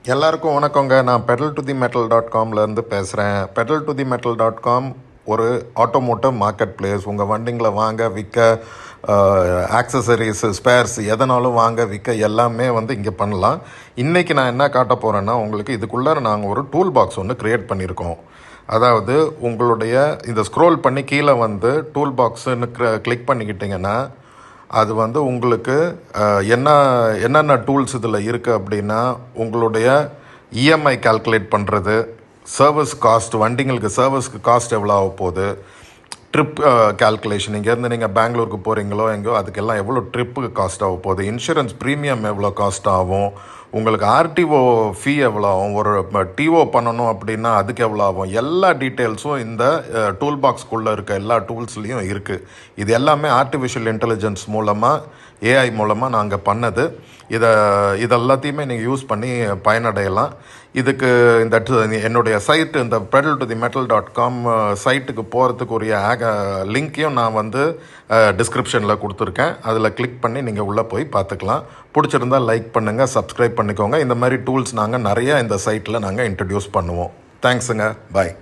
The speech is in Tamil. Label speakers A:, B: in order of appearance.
A: எல்லாருக்கும் வணக்கங்க. நான் pedal2themetal.comலேருந்து பேசுகிறேன். pedal2themetal.com ஒரு ஆட்டோமோட்டிவ் மார்க்கெட் பிளேஸ். உங்கள் வண்டிங்களை வாங்க விற்க, ஆக்சசரிஸ், ஸ்பேர்ஸ் எதனாலும் வாங்க விற்க எல்லாமே இங்கே பண்ணலாம். இன்றைக்கி நான் என்ன காட்ட போகிறேன்னா, உங்களுக்கு இதுக்குள்ளார நாங்கள் ஒரு டூல் பாக்ஸ் ஒன்று க்ரியேட் பண்ணியிருக்கோம். அதாவது உங்களுடைய இந்த ஸ்க்ரோல் பண்ணி கீழே டூல் பாக்ஸுன்னு கிளிக் பண்ணிக்கிட்டிங்கன்னா அது உங்களுக்கு என்னென்ன டூல்ஸ் இதில் இருக்குது அப்படின்னா, உங்களுடைய இஎம்ஐ கால்குலேட் பண்ணுறது, சர்வீஸ் காஸ்ட், வண்டிங்களுக்கு சர்வீஸ்க்கு காஸ்ட் எவ்வளோ ஆக போகுது, ட்ரிப் கால்குலேஷன், இங்கேருந்து நீங்கள் பெங்களூருக்கு போகிறீங்களோ எங்கோ அதுக்கெல்லாம் எவ்வளோ ட்ரிப்புக்கு காஸ்ட் ஆக போகுது, இன்சூரன்ஸ் ப்ரீமியம் எவ்வளோ காஸ்ட் ஆகும், உங்களுக்கு ஆர்டிஓ ஃபீ எவ்வளோ ஆகும், ஒரு டிஓ பண்ணணும் அப்படின்னா அதுக்கு எவ்வளோ ஆகும், எல்லா டீட்டெயில்ஸும் இந்த டூல் பாக்ஸ்க்குள்ளே இருக்க எல்லா டூல்ஸ்லேயும் இருக்குது. இது எல்லாமே ஆர்டிஃபிஷியல் இன்டெலிஜென்ஸ் மூலமாக, ஏஐ மூலமாக நாங்கள் பண்ணது. இதெல்லாத்தையுமே நீங்கள் யூஸ் பண்ணி பயனடையலாம். இதுக்கு என்னுடைய சைட்டு, இந்த pedal2themetal.com சைட்டுக்கு போகிறதுக்குரிய லிங்க்கையும் நான் டிஸ்கிரிப்ஷனில் கொடுத்துருக்கேன். அதில் கிளிக் பண்ணி நீங்கள் உள்ளே போய் பார்த்துக்கலாம். பிடிச்சிருந்தால் லைக் பண்ணுங்கள், சப்ஸ்கிரைப் பண்ணிக்கோங்க. இந்த மாதிரி டூல்ஸ் நாங்கள் நிறையா இந்த சைட்டில் நாங்கள் இன்ட்ரடியூஸ் பண்ணுவோம். தேங்க்ஸுங்க. பாய்.